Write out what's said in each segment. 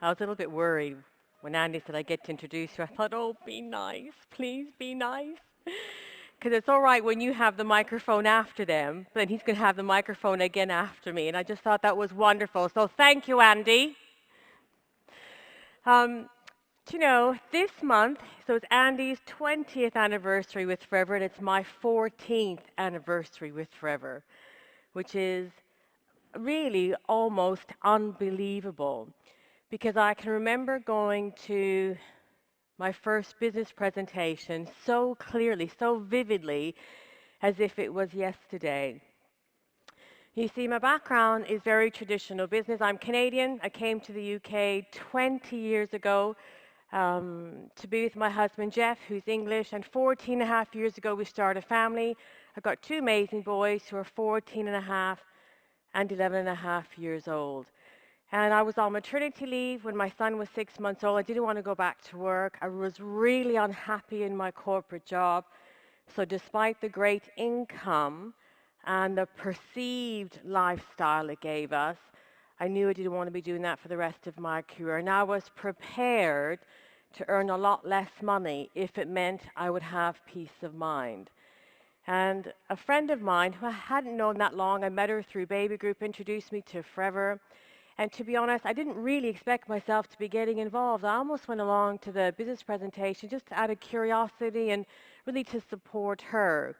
I was a little bit worried when Andy said I get to introduce you. I thought, oh, be nice, please be nice. Because it's all right when you have the microphone after them, but then he's going to have the microphone again after me. And I just thought that was wonderful. So thank you, Andy. This month, so it's Andy's 20th anniversary with Forever, and it's my 14th anniversary with Forever, which is really almost unbelievable. Because I can remember going to my first business presentation so clearly, so vividly, as if it was yesterday. You see, my background is very traditional business. I'm Canadian. I came to the UK 20 years ago to be with my husband, Jeff, who's English, and 14 and a half years ago we started a family. I've got two amazing boys who are 14 and a half and 11 and a half years old. And I was on maternity leave when my son was 6 months old. I didn't want to go back to work. I was really unhappy in my corporate job. So despite the great income and the perceived lifestyle it gave us, I knew I didn't want to be doing that for the rest of my career. And I was prepared to earn a lot less money if it meant I would have peace of mind. And a friend of mine who I hadn't known that long, I met her through Baby Group, introduced me to Forever. And to be honest, I didn't really expect myself to be getting involved. I almost went along to the business presentation just out of curiosity and really to support her.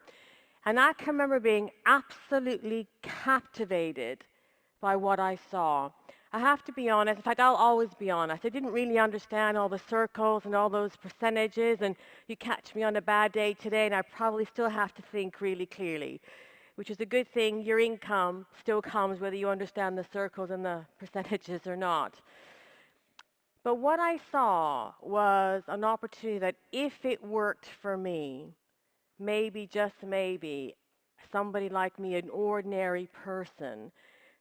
And I can remember being absolutely captivated by what I saw. I have to be honest, in fact, I'll always be honest. I didn't really understand all the circles and all those percentages, and you catch me on a bad day today, and I probably still have to think really clearly, which is a good thing. Your income still comes whether you understand the circles and the percentages or not. But what I saw was an opportunity that if it worked for me, maybe, just maybe, somebody like me, an ordinary person,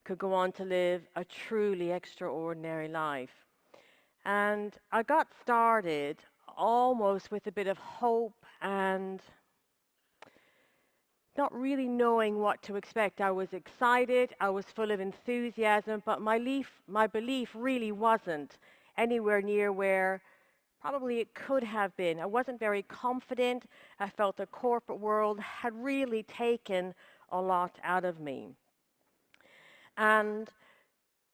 could go on to live a truly extraordinary life. And I got started almost with a bit of hope and not really knowing what to expect. I was excited, I was full of enthusiasm, but my belief really wasn't anywhere near where probably it could have been. I wasn't very confident. I felt the corporate world had really taken a lot out of me. And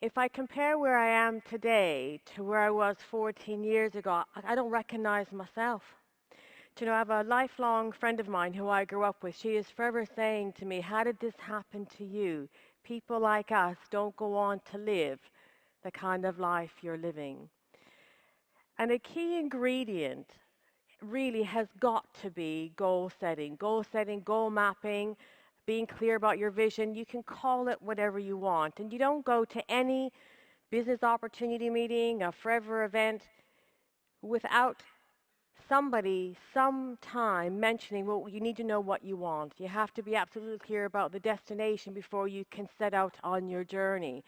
if I compare where I am today to where I was 14 years ago, I don't recognize myself. I have a lifelong friend of mine who I grew up with. She is forever saying to me, how did this happen to you? People like us don't go on to live the kind of life you're living. And a key ingredient really has got to be goal setting, goal mapping, being clear about your vision. You can call it whatever you want. And you don't go to any business opportunity meeting, a Forever event, without somebody sometime mentioning, well, you need to know what you want. You have to be absolutely clear about the destination before you can set out on your journey.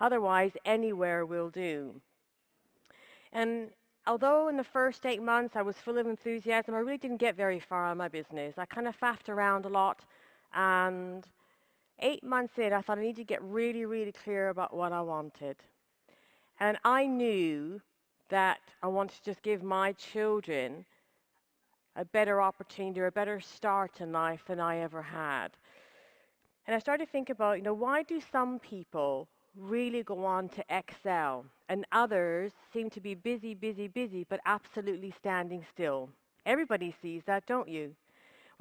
Otherwise, anywhere will do. And although in the first 8 months I was full of enthusiasm, I really didn't get very far on my business. I kind of faffed around a lot. And 8 months in, I thought I need to get really, really clear about what I wanted. And I knew that I wanted to just give my children a better opportunity or a better start in life than I ever had. And I started to think about, why do some people really go on to excel and others seem to be busy, but absolutely standing still? Everybody sees that, don't you?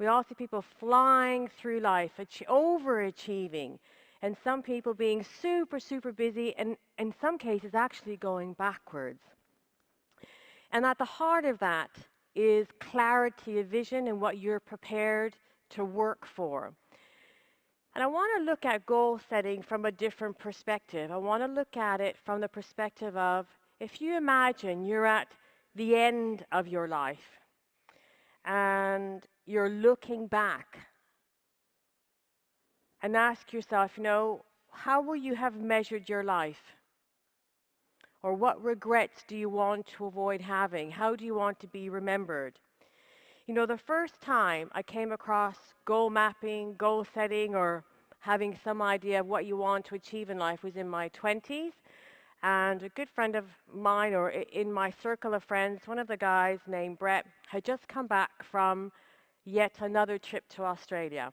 We all see people flying through life, overachieving, and some people being super, super busy, and in some cases actually going backwards. And at the heart of that is clarity of vision and what you're prepared to work for. And I want to look at goal setting from a different perspective. I want to look at it from the perspective of, if you imagine you're at the end of your life and you're looking back, and ask yourself, how will you have measured your life? Or what regrets do you want to avoid having? How do you want to be remembered? The first time I came across goal mapping, goal setting, or having some idea of what you want to achieve in life was in my 20s. And a good friend of mine, or in my circle of friends, one of the guys named Brett, had just come back from yet another trip to Australia.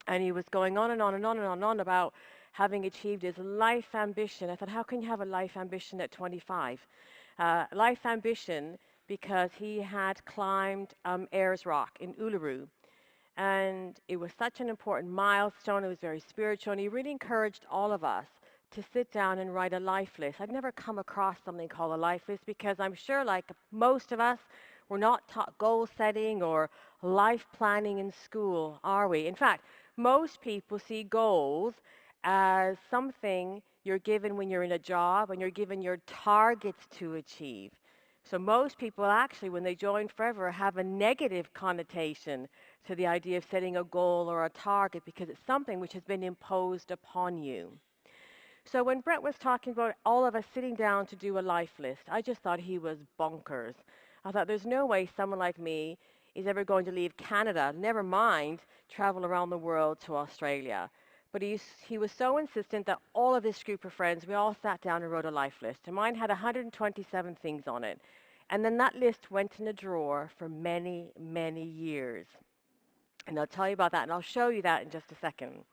And he was going on and on and on and on and on about having achieved his life ambition. I thought, how can you have a life ambition at 25? Life ambition because he had climbed Ayers Rock in Uluru. And it was such an important milestone. It was very spiritual. And he really encouraged all of us to sit down and write a life list. I'd never come across something called a life list because I'm sure, like most of us, we're not taught goal setting or life planning in school, are we? In fact, most people see goals as something you're given when you're in a job and you're given your targets to achieve. So most people actually, when they join Forever, have a negative connotation to the idea of setting a goal or a target because it's something which has been imposed upon you. So when Brett was talking about all of us sitting down to do a life list, I just thought he was bonkers. I thought there's no way someone like me is ever going to leave Canada, never mind travel around the world to Australia. But he was so insistent that all of this group of friends, we all sat down and wrote a life list. And mine had 127 things on it. And then that list went in a drawer for many, many years. And I'll tell you about that, and I'll show you that in just a second.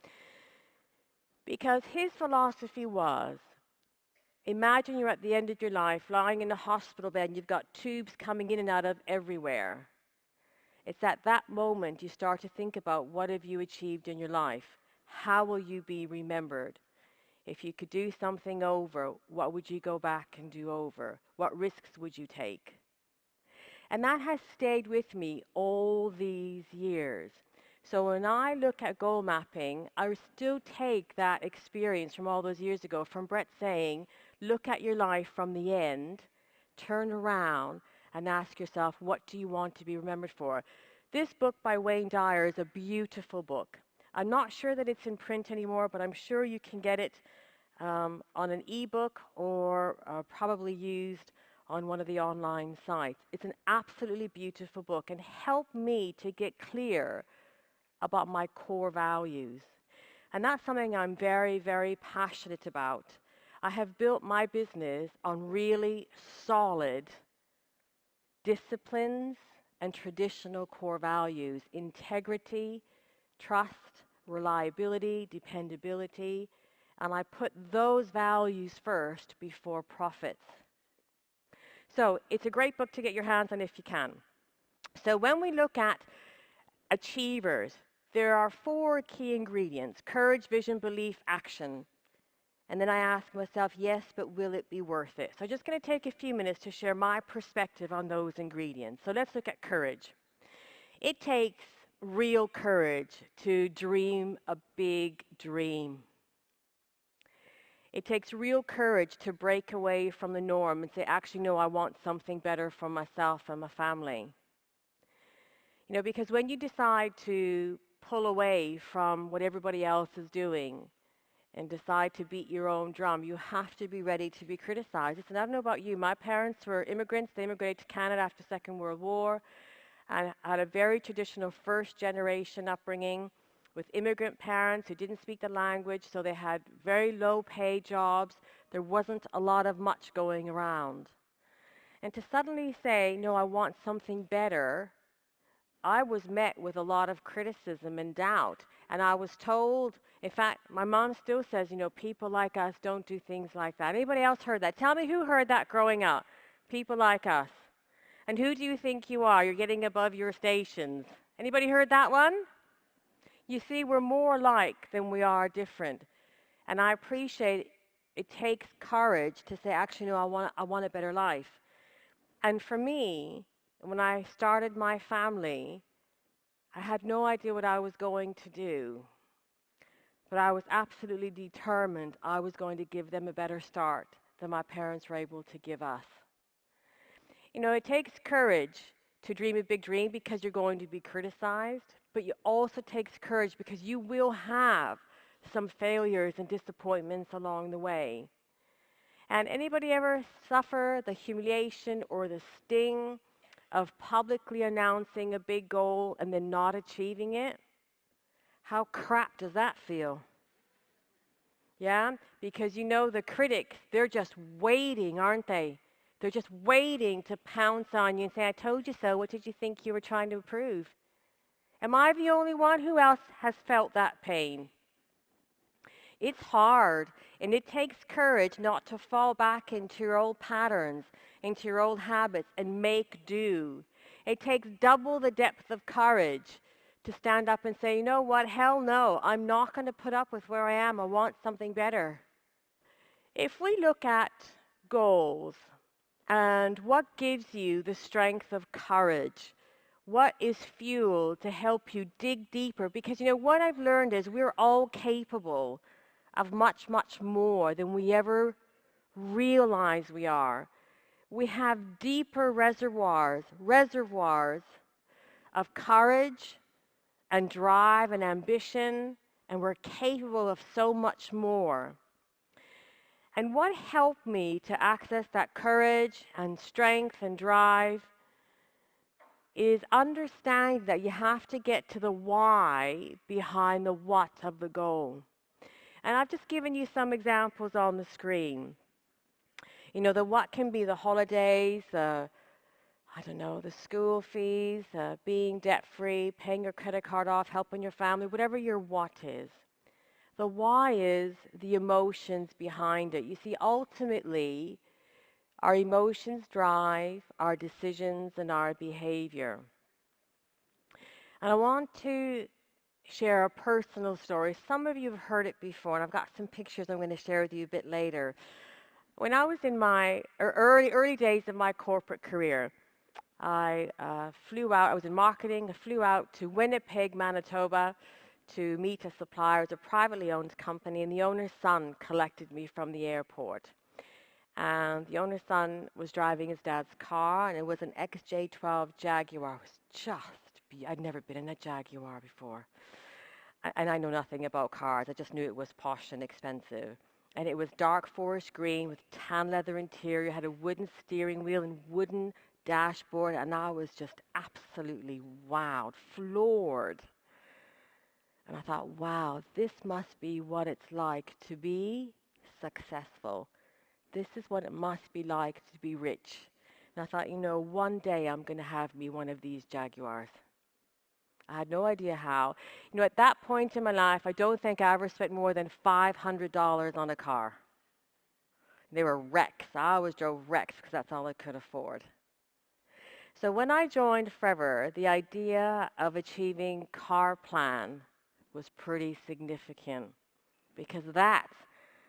Because his philosophy was, imagine you're at the end of your life, lying in a hospital bed, and you've got tubes coming in and out of everywhere. It's at that moment you start to think about what have you achieved in your life? How will you be remembered? If you could do something over, what would you go back and do over? What risks would you take? And that has stayed with me all these years. So when I look at goal mapping, I still take that experience from all those years ago, from Brett saying, look at your life from the end, turn around, and ask yourself, what do you want to be remembered for? This book by Wayne Dyer is a beautiful book. I'm not sure that it's in print anymore, but I'm sure you can get it on an ebook or probably used on one of the online sites. It's an absolutely beautiful book and helped me to get clear about my core values. And that's something I'm very, very passionate about. I have built my business on really solid disciplines and traditional core values: integrity, trust, reliability, dependability, and I put those values first before profits. So it's a great book to get your hands on if you can. So when we look at achievers, there are 4 key ingredients: courage, vision, belief, action. And then I ask myself, yes, but will it be worth it? So I'm just going to take a few minutes to share my perspective on those ingredients. So let's look at courage. It takes real courage to dream a big dream. It takes real courage to break away from the norm and say, actually, no, I want something better for myself and my family. You know, because when you decide to pull away from what everybody else is doing and decide to beat your own drum, you have to be ready to be criticized. Listen, I don't know about you. My parents were immigrants. They immigrated to Canada after the Second World War. And I had a very traditional first-generation upbringing with immigrant parents who didn't speak the language, so they had very low-paid jobs. There wasn't a lot of much going around. And to suddenly say, no, I want something better, I was met with a lot of criticism and doubt. And I was told, in fact, my mom still says, you know, people like us don't do things like that. Anybody else heard that? Tell me who heard that growing up. People like us. And who do you think you are? You're getting above your stations. Anybody heard that one? You see, we're more alike than we are different. And I appreciate it takes courage to say, actually, no, I want a better life. And for me, when I started my family, I had no idea what I was going to do. But I was absolutely determined I was going to give them a better start than my parents were able to give us. You know, it takes courage to dream a big dream because you're going to be criticized, but it also takes courage because you will have some failures and disappointments along the way. And anybody ever suffer the humiliation or the sting of publicly announcing a big goal and then not achieving it? How crap does that feel? Yeah? Because you know the critics, they're just waiting, aren't they? They're just waiting to pounce on you and say, I told you so. What did you think you were trying to prove? Am I the only one? Who else has felt that pain? It's hard, and it takes courage not to fall back into your old patterns, into your old habits, and make do. It takes double the depth of courage to stand up and say, you know what, hell no, I'm not going to put up with where I am. I want something better. If we look at goals and what gives you the strength of courage, what is fuel to help you dig deeper? Because, you know, what I've learned is we're all capable of much, much more than we ever realize we are. We have deeper reservoirs of courage and drive and ambition, and we're capable of so much more. And what helped me to access that courage and strength and drive is understanding that you have to get to the why behind the what of the goal. And I've just given you some examples on the screen. You know, the what can be the holidays, the school fees, being debt-free, paying your credit card off, helping your family, whatever your what is. The why is the emotions behind it. You see, ultimately, our emotions drive our decisions and our behavior. And I want to share a personal story. Some of you have heard it before, and I've got some pictures I'm going to share with you a bit later. When I was in my early days of my corporate career, I flew out. I was in marketing. I flew out to Winnipeg, Manitoba, to meet a supplier. It was a privately owned company, and the owner's son collected me from the airport. And the owner's son was driving his dad's car, and it was an XJ12 Jaguar. It was just, I'd never been in a Jaguar before. And I know nothing about cars. I just knew it was posh and expensive. And it was dark forest green with tan leather interior, had a wooden steering wheel and wooden dashboard, and I was just absolutely wowed, floored. And I thought, wow, this must be what it's like to be successful. This is what it must be like to be rich. And I thought, you know, one day I'm going to have me one of these Jaguars. I had no idea how. You know, at that point in my life, I don't think I ever spent more than $500 on a car. They were wrecks. I always drove wrecks because that's all I could afford. So when I joined Forever, the idea of achieving car plan was pretty significant because that's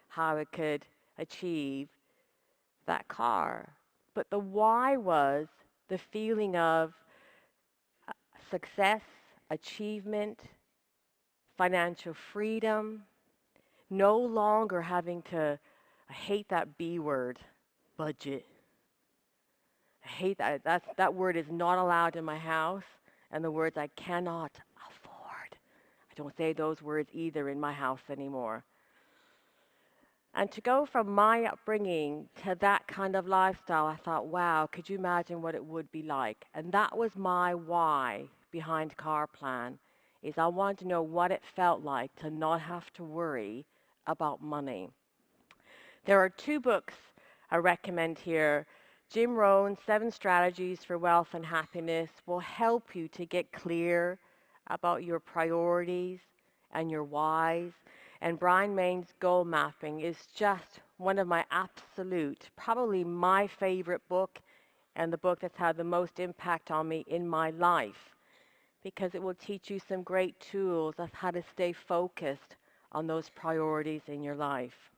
how I could achieve that car. But the why was the feeling of success, achievement, financial freedom, no longer having to, I hate that B word, budget. I hate that. That word is not allowed in my house, and the words I cannot afford. I don't say those words either in my house anymore. And to go from my upbringing to that kind of lifestyle, I thought, wow, could you imagine what it would be like? And that was my why behind Car Plan, is I wanted to know what it felt like to not have to worry about money. There are 2 books I recommend here. Jim Rohn's 7 Strategies for Wealth and Happiness will help you to get clear about your priorities and your whys. And Brian Main's Goal Mapping is just one of my absolute, probably my favorite book, and the book that's had the most impact on me in my life, because it will teach you some great tools of how to stay focused on those priorities in your life.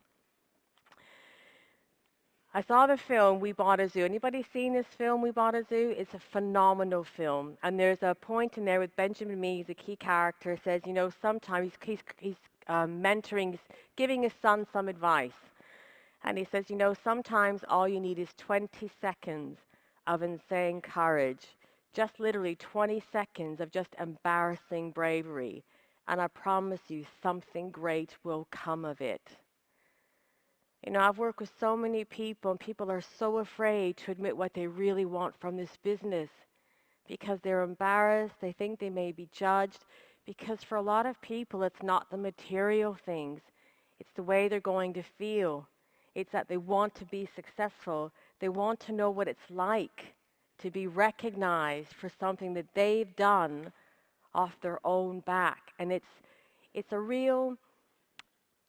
I saw the film We Bought a Zoo. Anybody seen this film, We Bought a Zoo? It's a phenomenal film. And there's a point in there with Benjamin Mee, the key character, says, you know, sometimes he's mentoring, giving his son some advice. And he says, you know, sometimes all you need is 20 seconds of insane courage. Just literally 20 seconds of just embarrassing bravery. And I promise you, something great will come of it. You know, I've worked with so many people, and people are so afraid to admit what they really want from this business because they're embarrassed. They think they may be judged, because for a lot of people, it's not the material things. It's the way they're going to feel. It's that they want to be successful. They want to know what it's like to be recognized for something that they've done off their own back. And it's a real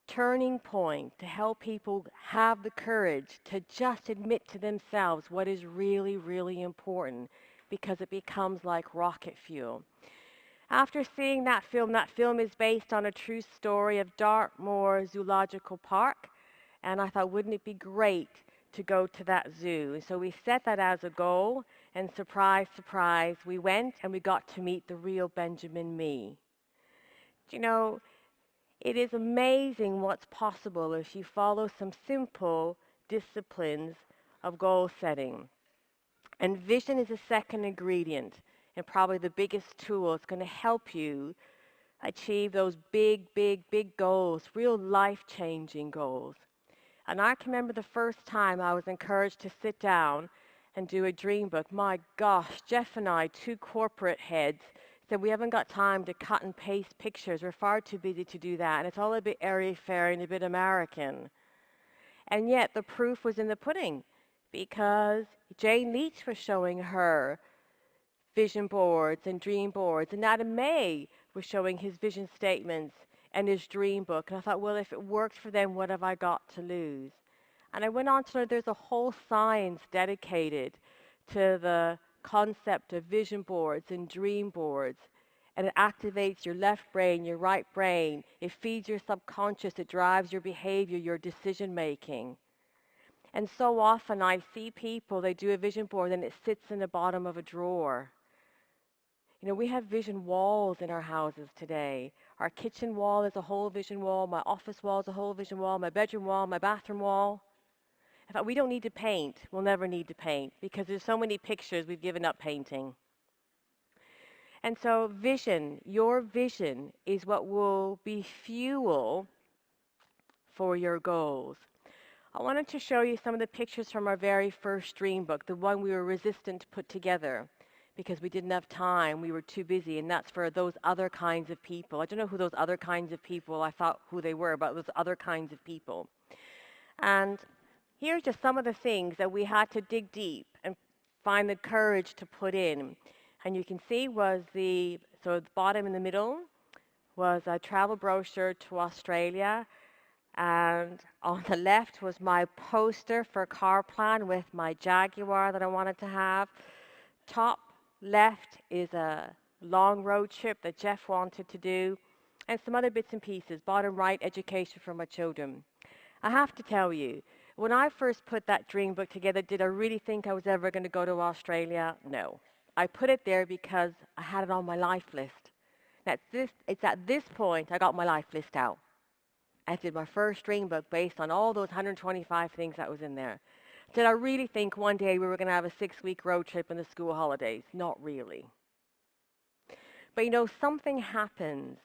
turning point to help people have the courage to just admit to themselves what is really, really important, because it becomes like rocket fuel. After seeing that film is based on a true story of Dartmoor Zoological Park, and I thought, wouldn't it be great to go to that zoo? And so we set that as a goal, and surprise, surprise, we went and we got to meet the real Benjamin Mee. You know, it is amazing what's possible if you follow some simple disciplines of goal setting. And vision is a second ingredient, and probably the biggest tool. It's going to help you achieve those big, big, big goals, real life-changing goals. And I can remember the first time I was encouraged to sit down and do a dream book. My gosh, Jeff and I, two corporate heads, said we haven't got time to cut and paste pictures. We're far too busy to do that. And it's all a bit airy-fairy and a bit American. And yet the proof was in the pudding, because Jane Leach was showing her vision boards and dream boards, and Adam May was showing his vision statements and his dream book. And I thought, well, if it worked for them, what have I got to lose? And I went on to learn there's a whole science dedicated to the concept of vision boards and dream boards. And it activates your left brain, your right brain. It feeds your subconscious. It drives your behavior, your decision making. And so often I see people, they do a vision board and it sits in the bottom of a drawer. You know, we have vision walls in our houses today. Our kitchen wall is a whole vision wall. My office wall is a whole vision wall. My bedroom wall, my bathroom wall. In fact, we don't need to paint. We'll never need to paint, because there's so many pictures we've given up painting. And so vision, your vision, is what will be fuel for your goals. I wanted to show you some of the pictures from our very first dream book, the one we were resistant to put together because we didn't have time, we were too busy, and that's for those other kinds of people. I don't know who those other kinds of people, I thought who they were, but those other kinds of people. And here's just some of the things that we had to dig deep and find the courage to put in. And you can see so the bottom in the middle was a travel brochure to Australia. And on the left was my poster for car plan with my Jaguar that I wanted to have. Top left is a long road trip that Jeff wanted to do, and some other bits and pieces. Bottom right, education for my children. I have to tell you, when I first put that dream book together, did I really think I was ever going to go to Australia? No. I put it there because I had it on my life list. It's at this point I got my life list out. I did my first dream book based on all those 125 things that was in there. Did I really think one day we were going to have a 6-week road trip in the school holidays? Not really. But you know, something happens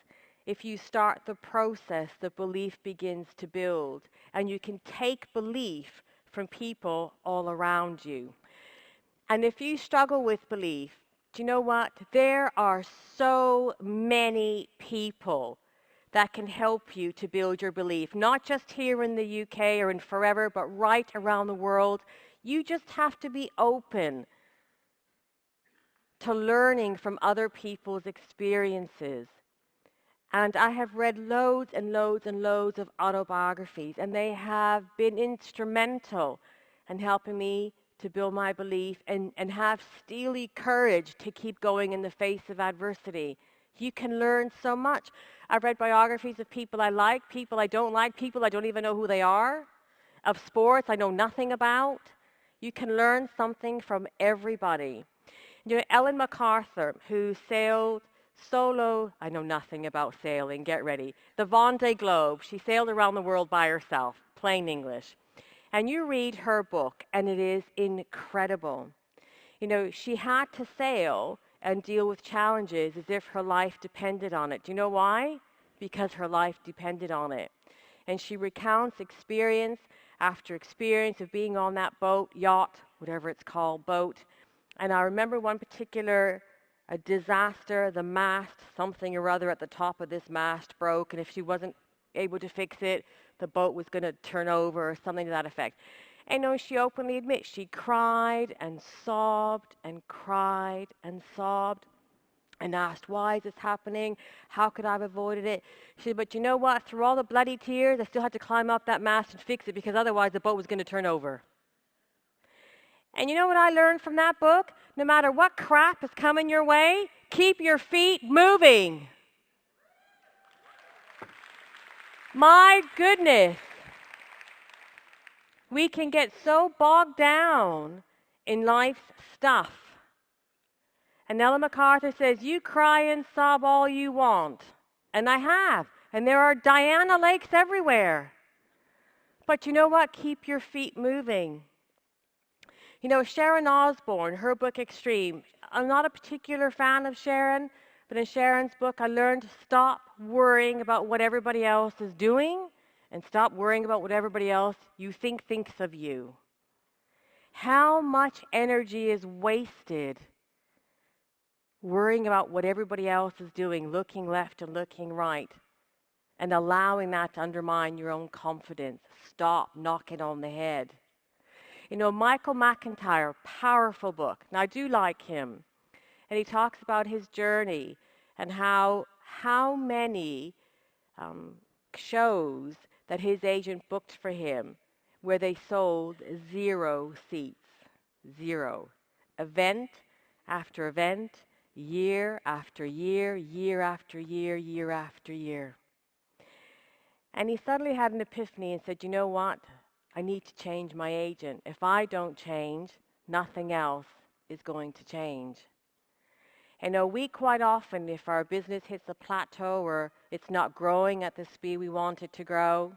if you start the process, the belief begins to build, and you can take belief from people all around you. And if you struggle with belief, do you know what? There are so many people that can help you to build your belief, not just here in the UK or in forever, but right around the world. You just have to be open to learning from other people's experiences. And I have read loads and loads and loads of autobiographies, and they have been instrumental in helping me to build my belief and have steely courage to keep going in the face of adversity. You can learn so much. I've read biographies of people I like, people I don't like, people I don't even know who they are, of sports I know nothing about. You can learn something from everybody. You know, Ellen MacArthur, who sailed solo, I know nothing about sailing, get ready, the Vendée Globe. She sailed around the world by herself, plain English. And you read her book, and it is incredible. You know, she had to sail and deal with challenges as if her life depended on it. Do you know why? Because her life depended on it. And she recounts experience after experience of being on that boat, yacht, whatever it's called, boat. And I remember one particular disaster, the mast, something or other at the top of this mast broke, and if she wasn't able to fix it, the boat was going to turn over or something to that effect. And no, she openly admits she cried and sobbed and cried and sobbed and asked, why is this happening? How could I have avoided it? She said, but you know what? Through all the bloody tears, I still had to climb up that mast and fix it because otherwise the boat was going to turn over. And you know what I learned from that book? No matter what crap is coming your way, keep your feet moving. My goodness. We can get so bogged down in life's stuff. And Ellen MacArthur says, you cry and sob all you want. And I have. And there are Diana lakes everywhere. But you know what? Keep your feet moving. You know, Sharon Osbourne, her book Extreme, I'm not a particular fan of Sharon, but in Sharon's book I learned to stop worrying about what everybody else is doing and stop worrying about what everybody else you think thinks of you. How much energy is wasted worrying about what everybody else is doing, looking left and looking right, and allowing that to undermine your own confidence. Stop, knock it on the head. You know, Michael McIntyre, powerful book. Now, I do like him. And he talks about his journey and how many shows that his agent booked for him where they sold 0 seats. 0. Event after event, year after year, year after year, year after year. And he suddenly had an epiphany and said, you know what? I need to change my agent. If I don't change, nothing else is going to change. And we quite often, if our business hits a plateau or it's not growing at the speed we want it to grow,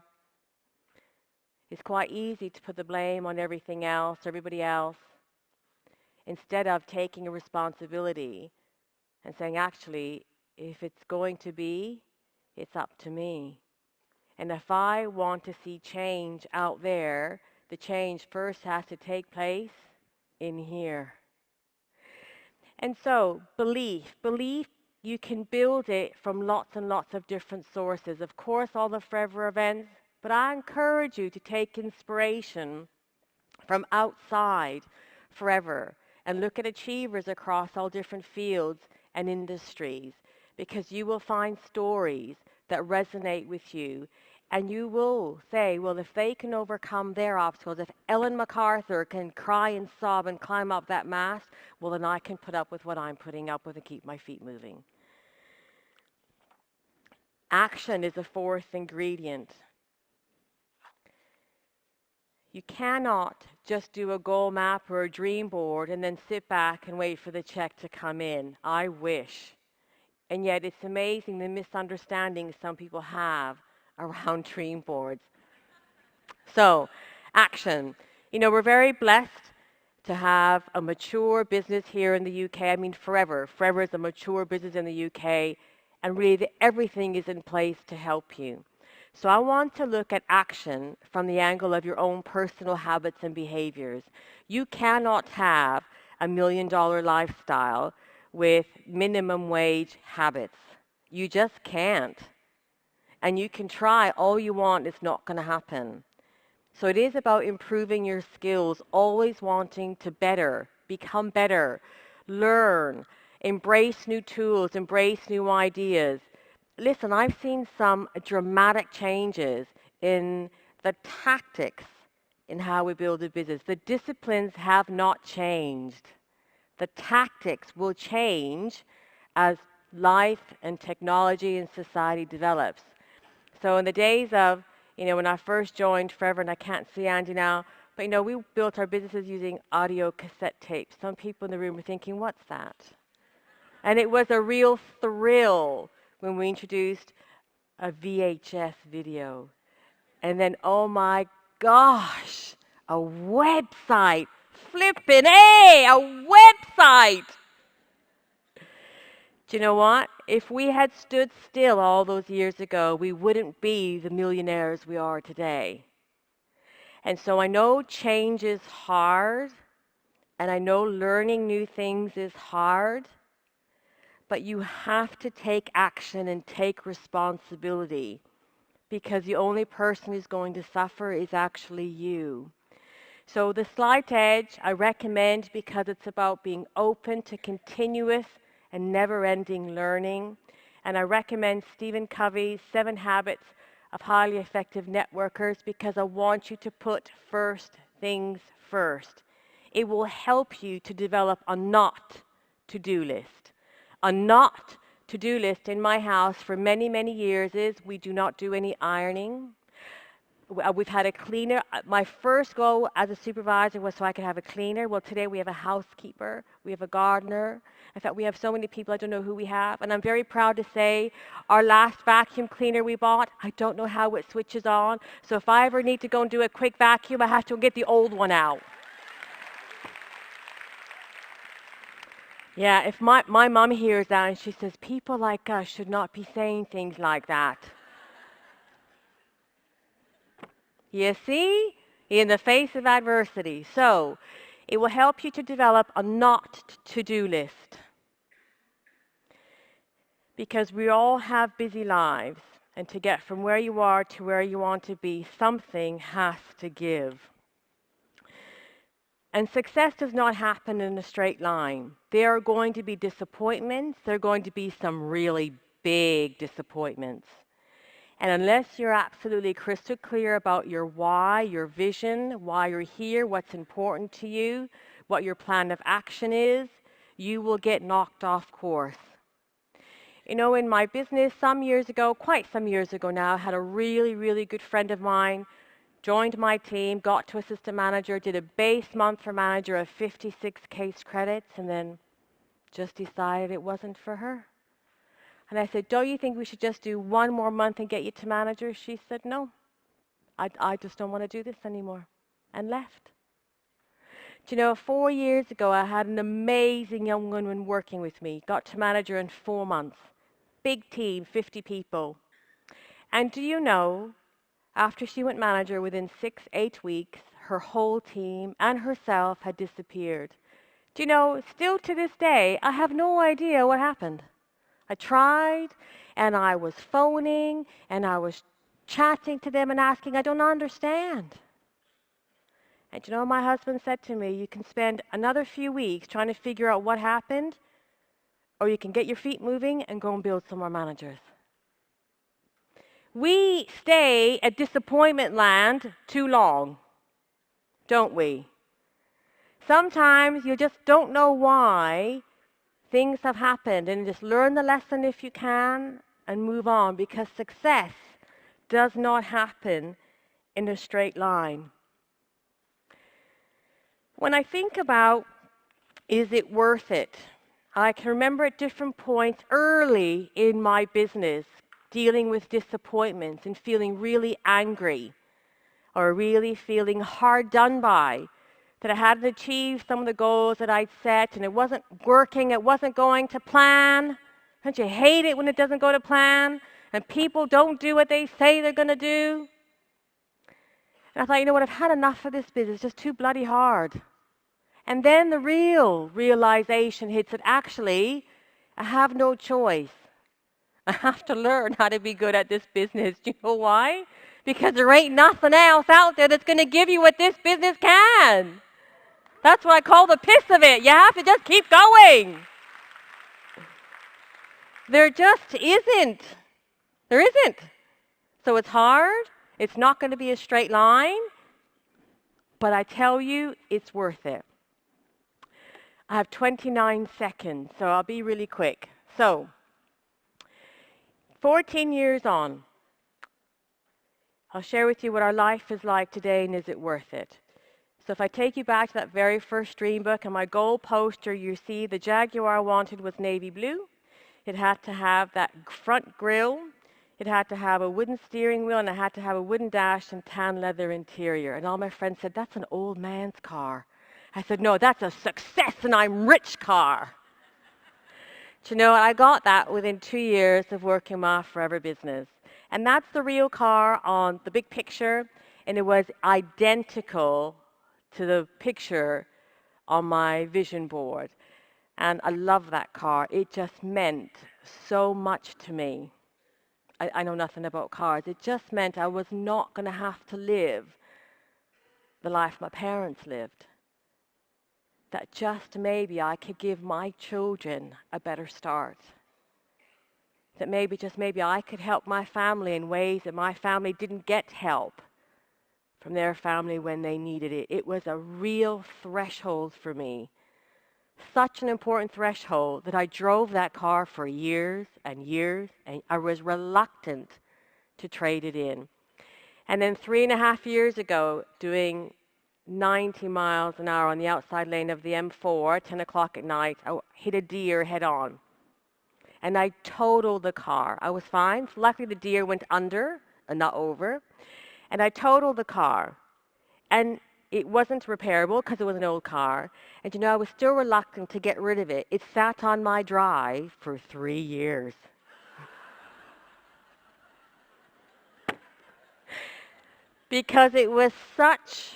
it's quite easy to put the blame on everything else, everybody else, instead of taking a responsibility and saying, actually, if it's going to be, it's up to me. And if I want to see change out there, the change first has to take place in here. And so, belief, you can build it from lots and lots of different sources. Of course, all the forever events, but I encourage you to take inspiration from outside forever and look at achievers across all different fields and industries, because you will find stories that resonate with you. And you will say, well, if they can overcome their obstacles, if Ellen MacArthur can cry and sob and climb up that mast, well, then I can put up with what I'm putting up with and keep my feet moving. Action is the fourth ingredient. You cannot just do a goal map or a dream board and then sit back and wait for the check to come in. I wish. And yet it's amazing the misunderstandings some people have around dream boards. So, action. You know, we're very blessed to have a mature business here in the UK. I mean, Forever. Forever is a mature business in the UK, and really everything is in place to help you. So I want to look at action from the angle of your own personal habits and behaviors. You cannot have a $1 million lifestyle with minimum wage habits. You just can't. And you can try all you want, it's not going to happen. So it is about improving your skills, always wanting to better, become better, learn, embrace new tools, embrace new ideas. Listen, I've seen some dramatic changes in the tactics in how we build a business. The disciplines have not changed. The tactics will change as life and technology and society develops. So in the days of, when I first joined Forever, and I can't see Andy now, but we built our businesses using audio cassette tapes. Some people in the room were thinking, what's that? And it was a real thrill when we introduced a VHS video. And then, oh my gosh, a website. Flippin' A, a website. Do you know what? If we had stood still all those years ago, we wouldn't be the millionaires we are today. And so I know change is hard, and I know learning new things is hard, but you have to take action and take responsibility because the only person who's going to suffer is actually you. So the slight edge I recommend because it's about being open to continuous and never-ending learning. And I recommend Stephen Covey's 7 Habits of Highly Effective Networkers because I want you to put first things first. It will help you to develop a not to-do list. A not to-do list in my house for many, many years is we do not do any ironing. We've had a cleaner. My first goal as a supervisor was so I could have a cleaner. Well, today we have a housekeeper. We have a gardener. In fact, we have so many people, I don't know who we have. And I'm very proud to say our last vacuum cleaner we bought, I don't know how it switches on. So if I ever need to go and do a quick vacuum, I have to get the old one out. Yeah, if my mom hears that and she says, people like us should not be saying things like that. You see? In the face of adversity. So, it will help you to develop a not to-do list. Because we all have busy lives. And to get from where you are to where you want to be, something has to give. And success does not happen in a straight line. There are going to be disappointments. There are going to be some really big disappointments. And unless you're absolutely crystal clear about your why, your vision, why you're here, what's important to you, what your plan of action is, you will get knocked off course. You know, in my business some years ago, quite some years ago now, I had a really, really good friend of mine, joined my team, got to assistant manager, did a base month for manager of 56 case credits, and then just decided it wasn't for her. And I said, don't you think we should just do one more month and get you to manager? She said, no, I just don't want to do this anymore, and left. Do you know, 4 years ago, I had an amazing young woman working with me, got to manager in 4 months. Big team, 50 people. And do you know, after she went manager, within 6-8 weeks, her whole team and herself had disappeared. Do you know, still to this day, I have no idea what happened. I tried, and I was phoning, and I was chatting to them and asking, I don't understand. And you know, my husband said to me, you can spend another few weeks trying to figure out what happened, or you can get your feet moving and go and build some more managers. We stay at disappointment land too long, don't we? Sometimes you just don't know why things have happened, and just learn the lesson if you can and move on, because success does not happen in a straight line. When I think about, is it worth it? I can remember at different points early in my business dealing with disappointments and feeling really angry or really feeling hard done by, that I hadn't achieved some of the goals that I'd set and it wasn't working, it wasn't going to plan. Don't you hate it when it doesn't go to plan and people don't do what they say they're going to do? And I thought, you know what, I've had enough of this business, it's just too bloody hard. And then the real realization hits that actually, I have no choice. I have to learn how to be good at this business. Do you know why? Because there ain't nothing else out there that's going to give you what this business can. That's what I call the piss of it. You have to just keep going. There just isn't. There isn't. So it's hard. It's not going to be a straight line. But I tell you, it's worth it. I have 29 seconds, so I'll be really quick. So, 14 years on, I'll share with you what our life is like today and is it worth it. So if I take you back to that very first dream book and my goal poster, you see the Jaguar I wanted was navy blue. It had to have that front grille. It had to have a wooden steering wheel and it had to have a wooden dash and tan leather interior. And all my friends said, that's an old man's car. I said, no, that's a success and I'm rich car. Do you know, I got that within 2 years of working my forever business. And that's the real car on the big picture. And it was identical to the picture on my vision board. And I love that car. It just meant so much to me. I know nothing about cars. It just meant I was not going to have to live the life my parents lived. That just maybe I could give my children a better start. That maybe I could help my family in ways that my family didn't get help from their family when they needed it. It was a real threshold for me. Such an important threshold that I drove that car for years and years, and I was reluctant to trade it in. And then 3.5 years ago, doing 90 miles an hour on the outside lane of the M4, 10 o'clock at night, I hit a deer head on. And I totaled the car. I was fine. Luckily, the deer went under and not over. And I totaled the car. And it wasn't repairable because it was an old car. And you know, I was still reluctant to get rid of it. It sat on my drive for 3 years. Because it was such,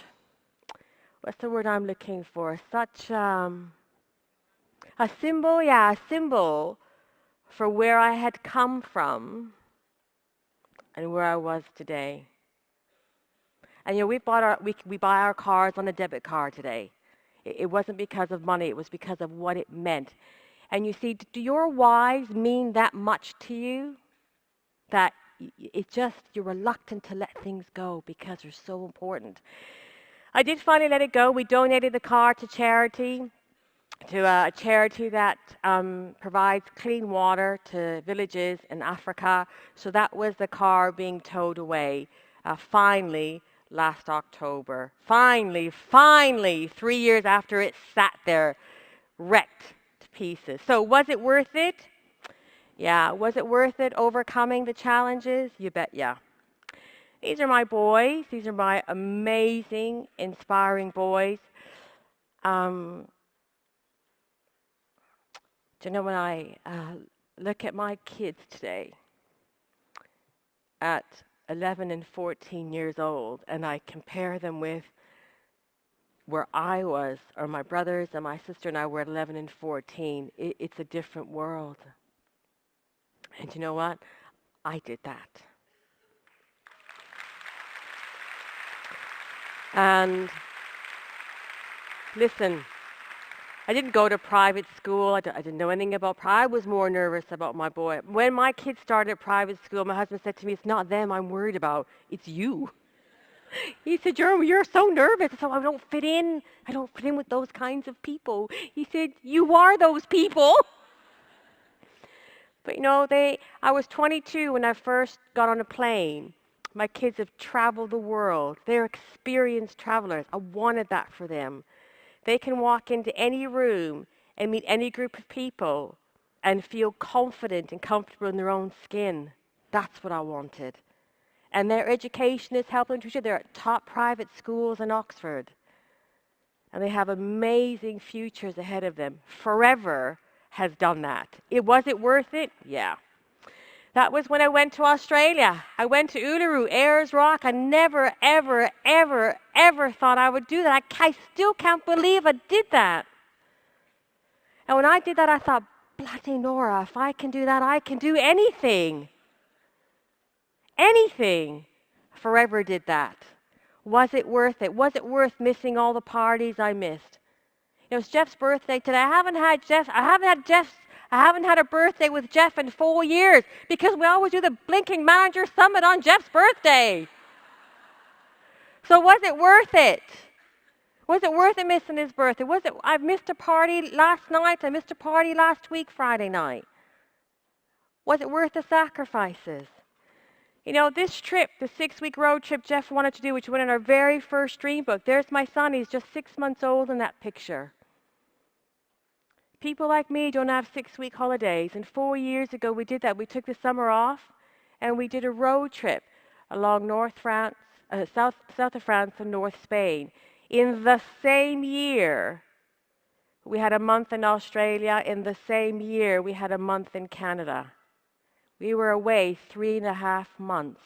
what's the word I'm looking for? Such a symbol for where I had come from and where I was today. And you know, we buy our cars on a debit card today. It wasn't because of money, it was because of what it meant. And you see, do your whys mean that much to you? That it's just, you're reluctant to let things go because they're so important. I did finally let it go. We donated the car to charity, to a charity that provides clean water to villages in Africa. So that was the car being towed away, finally, last October. Finally, 3 years after it sat there, wrecked to pieces. So was it worth it? Yeah. Was it worth it, overcoming the challenges? You bet, yeah. These are my boys. These are my amazing, inspiring boys. Do you know, when I look at my kids today at 11 and 14 years old, and I compare them with where I was, or my brothers and my sister and I were at 11 and 14, it's a different world. And you know what? I did that. And listen, I didn't go to private school. I didn't know anything about private. I was more nervous about my boy. When my kids started private school, my husband said to me, it's not them I'm worried about, it's you. He said, you're so nervous. I said, I don't fit in. I don't fit in with those kinds of people. He said, you are those people. But you know, I was 22 when I first got on a plane. My kids have traveled the world. They're experienced travelers. I wanted that for them. They can walk into any room and meet any group of people and feel confident and comfortable in their own skin. That's what I wanted. And their education is helping to. They're at top private schools in Oxford. And they have amazing futures ahead of them. Forever has done that. Was it worth it? Yeah. That was when I went to Australia. I went to Uluru, Ayers Rock. I never, ever, ever, ever thought I would do that. I still can't believe I did that. And when I did that, I thought, bloody Nora, if I can do that, I can do anything. Anything. Forever did that. Was it worth it? Was it worth missing all the parties I missed? It was Jeff's birthday today. I haven't had a birthday with Jeff in 4 years because we always do the Blinking Manager Summit on Jeff's birthday. So was it worth it? Was it worth it missing his birthday? I missed a party last night. I missed a party last week, Friday night. Was it worth the sacrifices? You know, this trip, the 6-week road trip Jeff wanted to do, which went in our very first dream book. There's my son. He's just 6 months old in that picture. People like me don't have 6-week holidays. And 4 years ago, we did that. We took the summer off, and we did a road trip along south of France and North Spain. In the same year, we had a month in Australia. In the same year, we had a month in Canada. We were away 3.5 months.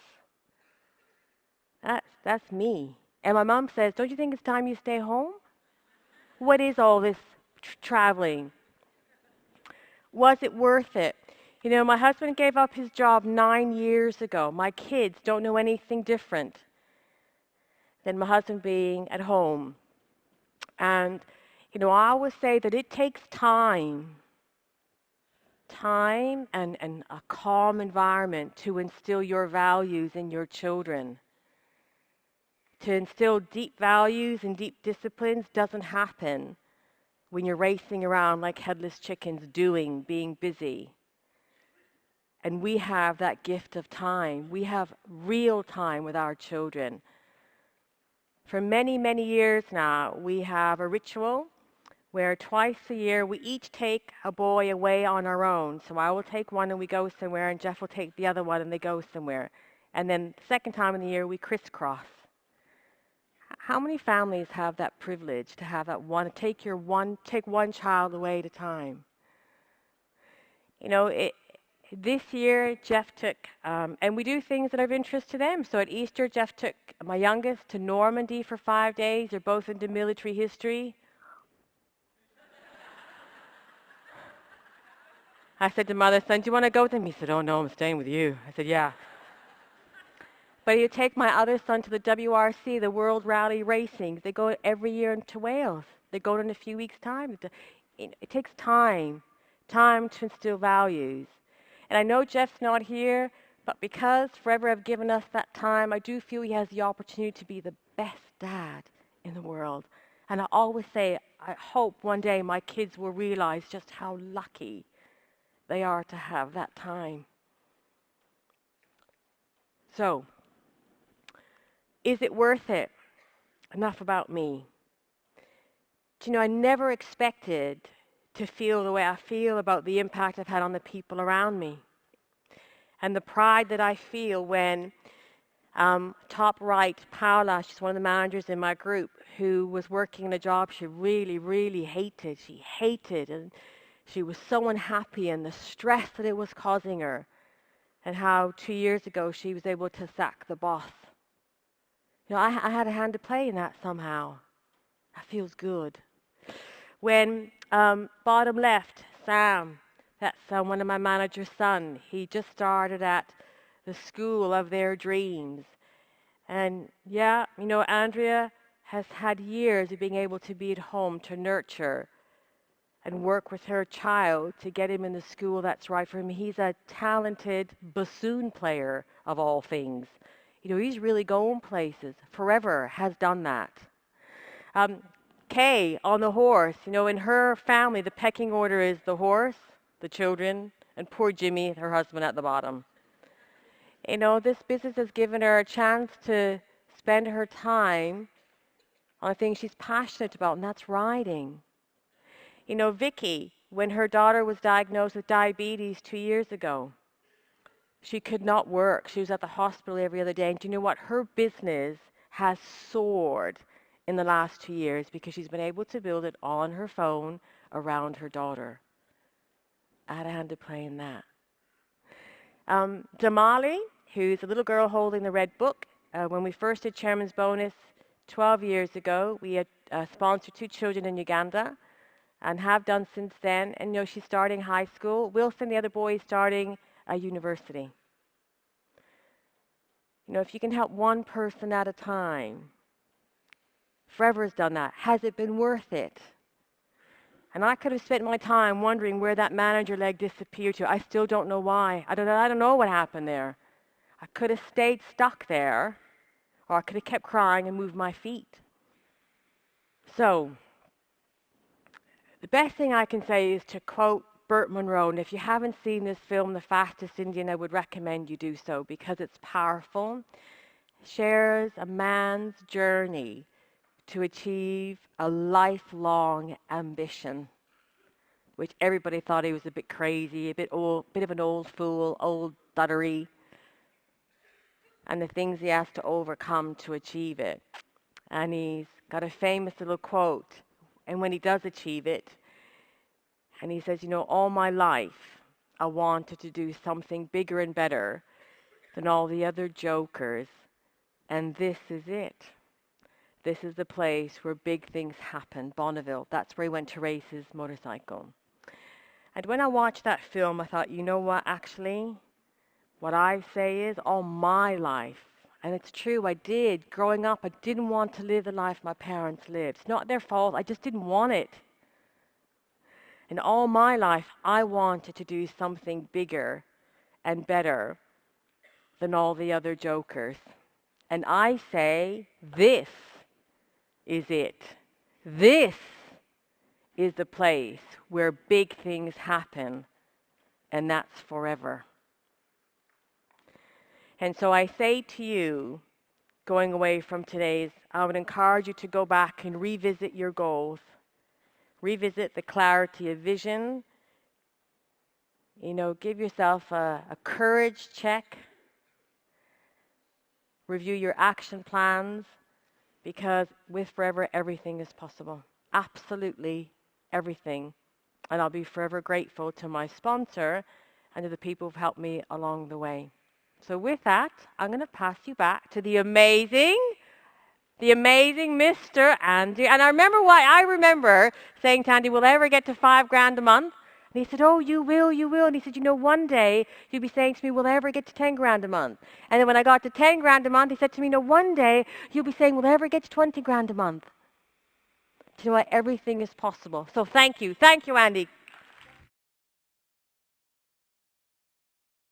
That's me. And my mom says, don't you think it's time you stay home? What is all this traveling? Was it worth it? You know, my husband gave up his job 9 years ago. My kids don't know anything different than my husband being at home. And, you know, I always say that it takes time and a calm environment to instill your values in your children. To instill deep values and deep disciplines doesn't happen when you're racing around like headless chickens, being busy. And we have that gift of time. We have real time with our children. For many, many years now, we have a ritual where twice a year we each take a boy away on our own. So I will take one and we go somewhere, and Jeff will take the other one and they go somewhere. And then the second time in the year we crisscross. How many families have that privilege to have that one, take one child away at a time? You know, this year Jeff took, and we do things that are of interest to them. So at Easter, Jeff took my youngest to Normandy for 5 days. They're both into military history. I said to mother, son, do you want to go with him? He said, oh no, I'm staying with you. I said, yeah. But you take my other son to the WRC, the World Rally Racing. They go every year to Wales. They go in a few weeks' time. It takes time to instill values. And I know Jeff's not here, but because Forever have given us that time, I do feel he has the opportunity to be the best dad in the world. And I always say, I hope one day my kids will realize just how lucky they are to have that time. So, is it worth it? Enough about me. Do you know, I never expected to feel the way I feel about the impact I've had on the people around me. And the pride that I feel when top right, Paula, she's one of the managers in my group, who was working in a job she really, really hated. She hated, and she was so unhappy, and the stress that it was causing her, and how 2 years ago she was able to sack the boss. You know, I had a hand to play in that somehow. That feels good. When bottom left, Sam, that's one of my manager's son. He just started at the school of their dreams. And yeah, you know, Andrea has had years of being able to be at home to nurture and work with her child to get him in the school that's right for him. He's a talented bassoon player, of all things. You know, he's really going places. Forever has done that. Kay on the horse, you know, in her family, the pecking order is the horse, the children, and poor Jimmy, her husband, at the bottom. You know, this business has given her a chance to spend her time on things she's passionate about, and that's riding. You know, Vicky, when her daughter was diagnosed with diabetes 2 years ago, she could not work. She was at the hospital every other day. And do you know what? Her business has soared in the last 2 years because she's been able to build it all on her phone around her daughter. I had a hand to play in that. Damali, who's a little girl holding the red book. When we first did Chairman's Bonus 12 years ago, we had sponsored 2 children in Uganda and have done since then. And you know, she's starting high school. Wilson, the other boy, is starting a university. You know, if you can help one person at a time, Forever has done that. Has it been worth it? And I could have spent my time wondering where that manager leg disappeared to. I still don't know why. I don't know what happened there. I could have stayed stuck there, or I could have kept crying and moved my feet. So, the best thing I can say is to quote Burt Munro, and if you haven't seen this film, The Fastest Indian, I would recommend you do so because it's powerful. It shares a man's journey to achieve a lifelong ambition, which everybody thought he was a bit crazy, a bit of an old fool, old duddery, and the things he has to overcome to achieve it. And he's got a famous little quote, and when he does achieve it, and he says, you know, all my life I wanted to do something bigger and better than all the other jokers, and this is it. This is the place where big things happen. Bonneville, that's where he went to race his motorcycle. And when I watched that film, I thought, you know what, actually, what I say is all my life. And it's true, I did. Growing up, I didn't want to live the life my parents lived. It's not their fault, I just didn't want it. And all my life, I wanted to do something bigger and better than all the other jokers. And I say, this is it. This is the place where big things happen, and that's forever. And so I say to you, going away from today's, I would encourage you to go back and revisit your goals. Revisit the clarity of vision. You know, give yourself a courage check. Review your action plans, because with Forever, everything is possible. Absolutely everything. And I'll be forever grateful to my sponsor and to the people who've helped me along the way. So with that, I'm going to pass you back to the amazing Mr. Andy. And I remember saying to Andy, will I ever get to $5,000 a month? And he said, oh, you will. And he said, you know, one day you'll be saying to me, will I ever get to $10,000 a month? And then when I got to $10,000 a month, he said to me, no, one day you'll be saying, will I ever get to $20,000 a month? Do you know what? Everything is possible. So thank you. Thank you, Andy.